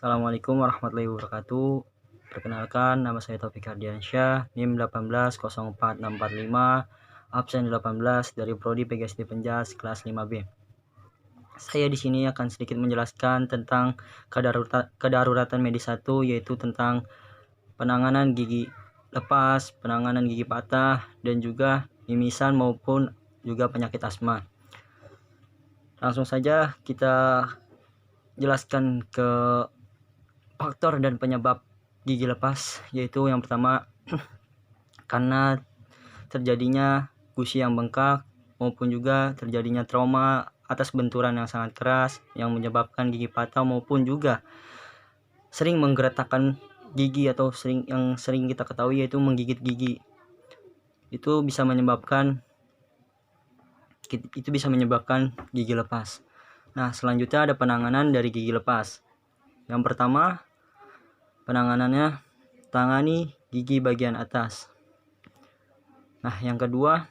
Assalamualaikum warahmatullahi wabarakatuh. Perkenalkan, nama saya Taufik Ardiansyah, NIM 1804645, absen 18 dari Prodi PGSD Penjas kelas 5B. Saya di sini akan sedikit menjelaskan tentang kedaruratan medis 1, yaitu tentang penanganan gigi lepas, penanganan gigi patah, dan juga mimisan maupun juga penyakit asma. Langsung saja kita jelaskan ke faktor dan penyebab gigi lepas, yaitu yang pertama karena terjadinya gusi yang bengkak maupun juga terjadinya trauma atas benturan yang sangat keras yang menyebabkan gigi patah, maupun juga sering menggeretakkan gigi atau yang sering kita ketahui yaitu menggigit gigi. Itu bisa menyebabkan gigi lepas. Nah, selanjutnya ada penanganan dari gigi lepas. Yang pertama, penanganannya tangani gigi bagian atas. Nah, yang kedua,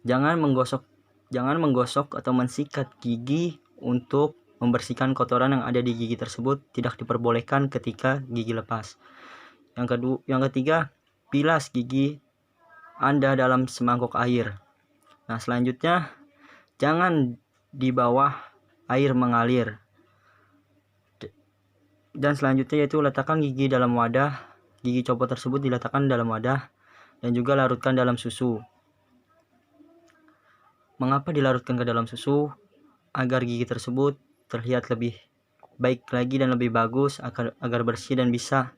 jangan menggosok atau mensikat gigi untuk membersihkan kotoran yang ada di gigi tersebut, tidak diperbolehkan ketika gigi lepas. Yang ketiga, bilas gigi Anda dalam semangkuk air. Nah, selanjutnya, jangan di bawah air mengalir. Dan selanjutnya yaitu letakkan gigi dalam wadah. Gigi copot tersebut diletakkan dalam wadah dan juga larutkan dalam susu. Mengapa dilarutkan ke dalam susu? Agar gigi tersebut terlihat lebih baik lagi dan lebih bagus, agar bersih dan bisa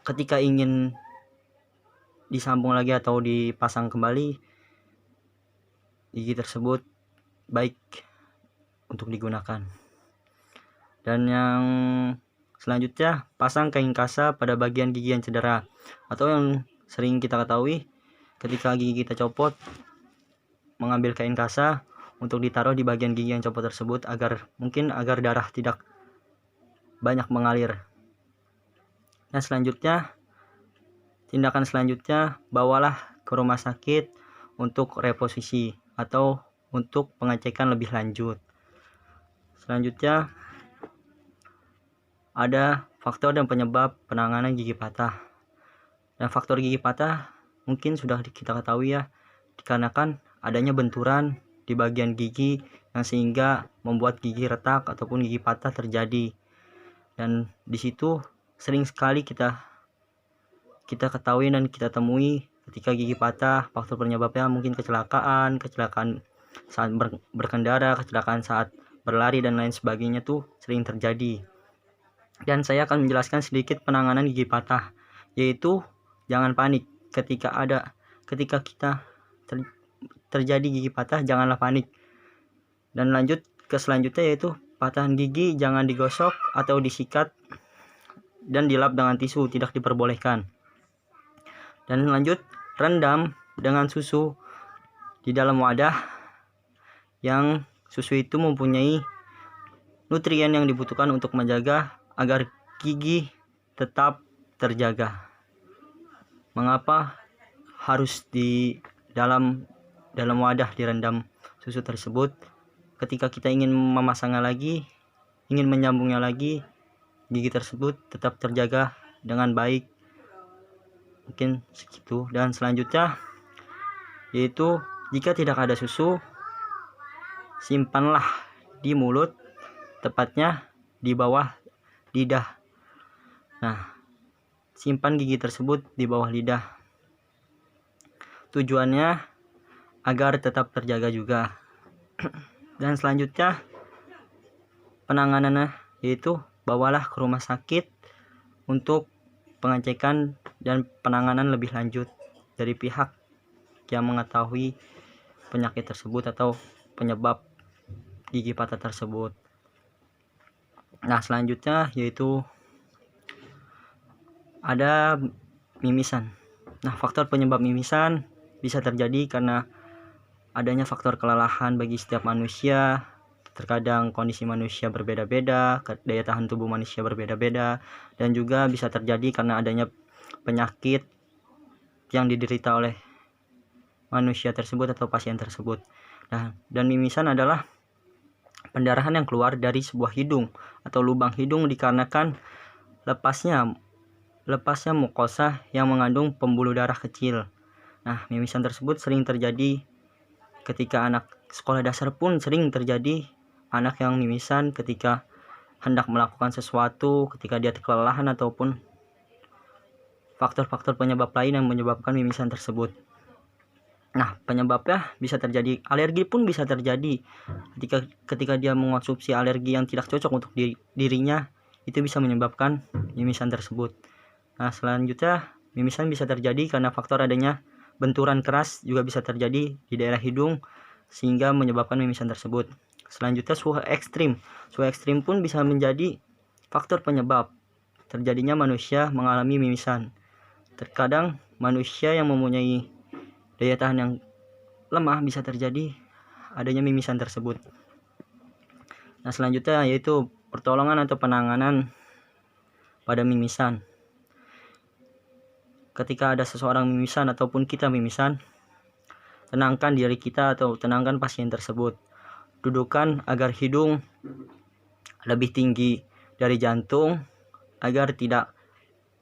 ketika ingin disambung lagi atau dipasang kembali, gigi tersebut baik untuk digunakan. Dan yang selanjutnya, pasang kain kasa pada bagian gigi yang cedera, atau yang sering kita ketahui ketika gigi kita copot, mengambil kain kasa untuk ditaruh di bagian gigi yang copot tersebut agar darah tidak banyak mengalir. Nah, tindakan selanjutnya, bawalah ke rumah sakit untuk reposisi atau untuk pengecekan lebih lanjut. Selanjutnya ada faktor dan penyebab penanganan gigi patah. Dan faktor gigi patah mungkin sudah kita ketahui ya, dikarenakan adanya benturan di bagian gigi yang sehingga membuat gigi retak ataupun gigi patah terjadi. Dan di situ sering sekali kita ketahui dan kita temui ketika gigi patah. Faktor penyebabnya mungkin kecelakaan saat berkendara, kecelakaan saat berlari dan lain sebagainya tuh sering terjadi. Dan saya akan menjelaskan sedikit penanganan gigi patah, yaitu jangan panik ketika kita terjadi gigi patah, janganlah panik. Dan lanjut ke selanjutnya, yaitu patahan gigi jangan digosok atau disikat dan dilap dengan tisu, tidak diperbolehkan. Dan lanjut, rendam dengan susu di dalam wadah yang susu itu mempunyai nutrien yang dibutuhkan untuk menjaga agar gigi tetap terjaga. Mengapa harus di dalam wadah direndam susu tersebut? Ketika kita ingin memasangnya lagi, ingin menyambungnya lagi, gigi tersebut tetap terjaga dengan baik. Mungkin segitu. Dan selanjutnya yaitu, jika tidak ada susu, simpanlah di mulut, tepatnya di bawah lidah. Nah, simpan gigi tersebut di bawah lidah. Tujuannya agar tetap terjaga juga. Dan selanjutnya penanganannya yaitu bawalah ke rumah sakit untuk pengecekan dan penanganan lebih lanjut dari pihak yang mengetahui penyakit tersebut atau penyebab gigi patah tersebut. Nah, selanjutnya yaitu ada mimisan. Nah, faktor penyebab mimisan bisa terjadi karena adanya faktor kelelahan bagi setiap manusia. Terkadang kondisi manusia berbeda-beda, daya tahan tubuh manusia berbeda-beda, dan juga bisa terjadi karena adanya penyakit yang diderita oleh manusia tersebut atau pasien tersebut. Nah, dan mimisan adalah pendarahan yang keluar dari sebuah hidung atau lubang hidung dikarenakan lepasnya mukosa yang mengandung pembuluh darah kecil. Nah, mimisan tersebut sering terjadi ketika anak sekolah dasar pun sering terjadi anak yang mimisan ketika hendak melakukan sesuatu, ketika dia kelelahan ataupun faktor-faktor penyebab lain yang menyebabkan mimisan tersebut. Nah, penyebabnya bisa terjadi, alergi pun bisa terjadi ketika dia mengonsumsi alergi yang tidak cocok untuk dirinya, itu bisa menyebabkan mimisan tersebut. Nah, selanjutnya mimisan bisa terjadi karena faktor adanya benturan keras juga bisa terjadi di daerah hidung sehingga menyebabkan mimisan tersebut. Selanjutnya suhu ekstrim pun bisa menjadi faktor penyebab terjadinya manusia mengalami mimisan. Terkadang manusia yang mempunyai daya tahan yang lemah bisa terjadi adanya mimisan tersebut. Nah, selanjutnya yaitu pertolongan atau penanganan pada mimisan. Ketika ada seseorang mimisan ataupun kita mimisan, tenangkan diri kita atau tenangkan pasien tersebut. Dudukkan agar hidung lebih tinggi dari jantung agar tidak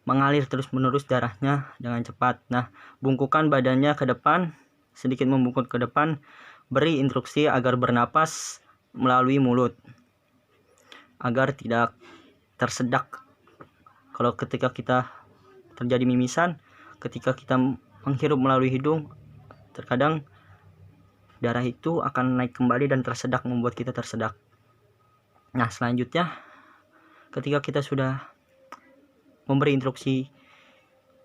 mengalir terus-menerus darahnya dengan cepat. Nah, bungkukkan badannya ke depan, sedikit membungkuk ke depan, beri instruksi agar bernapas melalui mulut agar tidak tersedak. Kalau ketika kita terjadi mimisan, ketika kita menghirup melalui hidung, terkadang darah itu akan naik kembali dan tersedak, membuat kita tersedak. Nah, selanjutnya ketika kita sudah memberi instruksi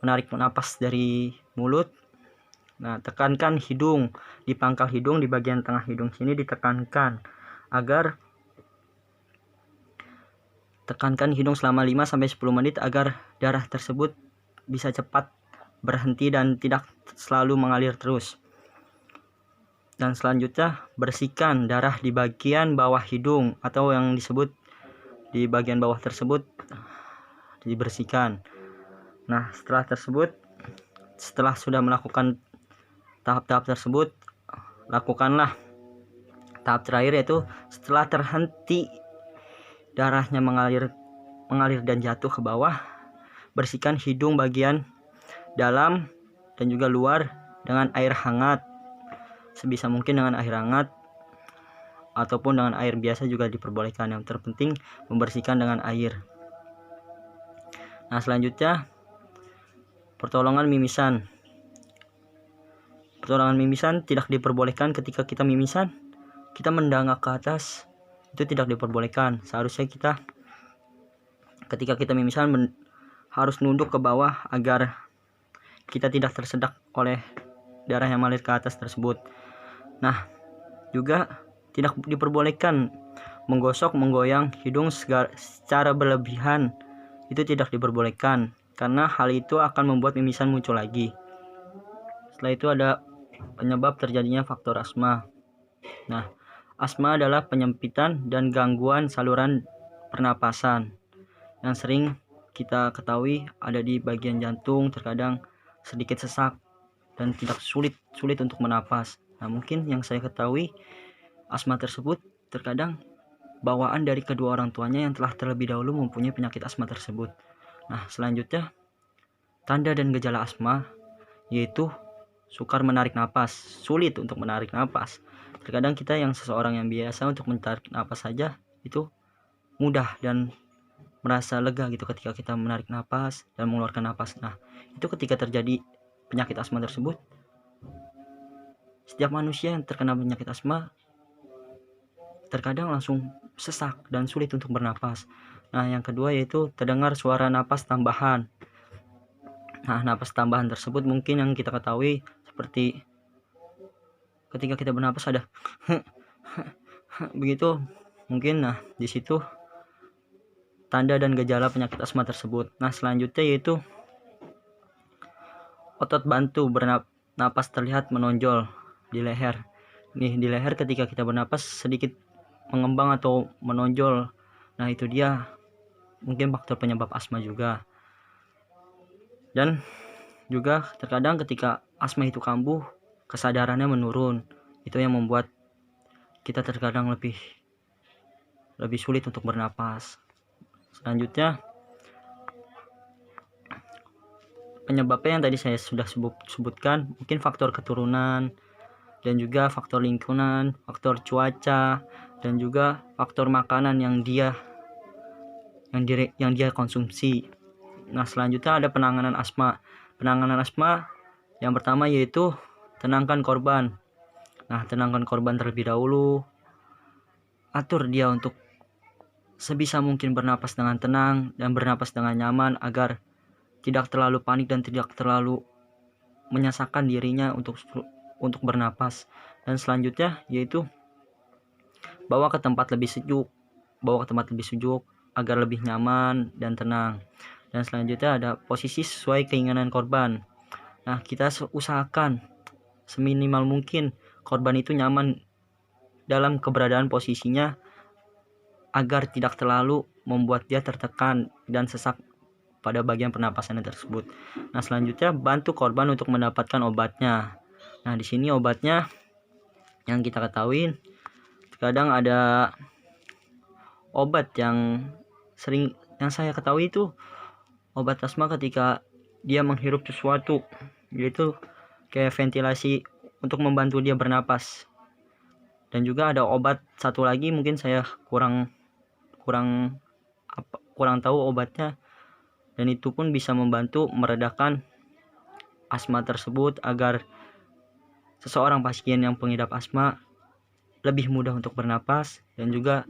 menarik napas dari mulut, nah tekankan hidung, di pangkal hidung, di bagian tengah hidung sini ditekankan agar tekankan hidung selama 5-10 menit agar darah tersebut bisa cepat berhenti dan tidak selalu mengalir terus. Dan selanjutnya bersihkan darah di bagian bawah hidung atau yang disebut di bagian bawah tersebut dibersihkan. Nah, setelah sudah melakukan tahap-tahap tersebut, lakukanlah tahap terakhir, yaitu setelah terhenti darahnya mengalir dan jatuh ke bawah, bersihkan hidung bagian dalam dan juga luar dengan air hangat. Sebisa mungkin dengan air hangat ataupun dengan air biasa juga diperbolehkan. Yang terpenting membersihkan dengan air. Nah, selanjutnya pertolongan mimisan. Pertolongan mimisan tidak diperbolehkan ketika kita mimisan. Kita mendangak ke atas, itu tidak diperbolehkan. Seharusnya kita ketika kita mimisan harus nunduk ke bawah agar kita tidak tersedak oleh darah yang mengalir ke atas tersebut. Nah, juga tidak diperbolehkan menggosok, menggoyang hidung secara berlebihan. Itu tidak diperbolehkan karena hal itu akan membuat mimisan muncul lagi. Setelah itu ada penyebab terjadinya faktor asma. Nah, asma adalah penyempitan dan gangguan saluran pernapasan yang sering kita ketahui ada di bagian jantung, terkadang sedikit sesak dan tidak sulit untuk menapas. Nah, mungkin yang saya ketahui asma tersebut terkadang bawaan dari kedua orang tuanya yang telah terlebih dahulu mempunyai penyakit asma tersebut. Nah, selanjutnya tanda dan gejala asma yaitu sukar menarik napas, sulit untuk menarik napas. Terkadang kita yang seseorang yang biasa untuk menarik napas saja itu mudah dan merasa lega gitu ketika kita menarik napas dan mengeluarkan napas. Nah, itu ketika terjadi penyakit asma tersebut, setiap manusia yang terkena penyakit asma terkadang langsung sesak dan sulit untuk bernapas. Nah, yang kedua yaitu terdengar suara napas tambahan. Nah, napas tambahan tersebut mungkin yang kita ketahui seperti ketika kita bernapas ada begitu mungkin. Nah, di situ tanda dan gejala penyakit asma tersebut. Nah, selanjutnya yaitu otot bantu bernapas terlihat menonjol di leher. Nih, di leher ketika kita bernapas sedikit mengembang atau menonjol. Nah, itu dia mungkin faktor penyebab asma juga. Dan juga terkadang ketika asma itu kambuh, kesadarannya menurun. Itu yang membuat kita terkadang lebih lebih sulit untuk bernapas. Selanjutnya, penyebabnya yang tadi saya sudah sebutkan, mungkin faktor keturunan dan juga faktor lingkungan, faktor cuaca, dan juga faktor makanan yang dia konsumsi. Nah, selanjutnya ada penanganan asma. Penanganan asma yang pertama yaitu tenangkan korban. Nah, tenangkan korban terlebih dahulu. Atur dia untuk sebisa mungkin bernapas dengan tenang dan bernapas dengan nyaman agar tidak terlalu panik dan tidak terlalu menyasarkan dirinya untuk bernapas. Dan selanjutnya yaitu bawa ke tempat lebih sejuk agar lebih nyaman dan tenang. Dan selanjutnya ada posisi sesuai keinginan korban. Nah, kita usahakan seminimal mungkin korban itu nyaman dalam keberadaan posisinya agar tidak terlalu membuat dia tertekan dan sesak pada bagian pernapasannya tersebut. Nah, selanjutnya bantu korban untuk mendapatkan obatnya. Nah, di sini obatnya yang kita ketahui, kadang ada obat yang saya ketahui itu obat asma ketika dia menghirup sesuatu, yaitu kayak ventilasi untuk membantu dia bernapas. Dan juga ada obat satu lagi, mungkin saya kurang tahu obatnya, dan itu pun bisa membantu meredakan asma tersebut agar seseorang pasien yang pengidap asma lebih mudah untuk bernapas dan juga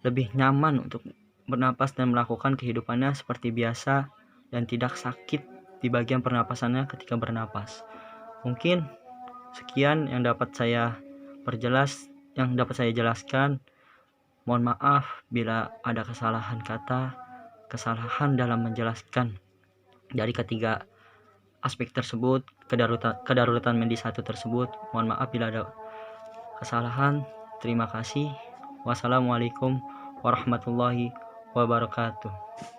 lebih nyaman untuk bernapas dan melakukan kehidupannya seperti biasa dan tidak sakit di bagian pernapasannya ketika bernapas. Mungkin sekian yang dapat saya jelaskan. Mohon maaf bila ada kesalahan kata, kesalahan dalam menjelaskan dari ketiga aspek tersebut, kedaruratan medis satu tersebut. Mohon maaf bila ada kesalahan. Terima kasih. Wassalamualaikum warahmatullahi wabarakatuh.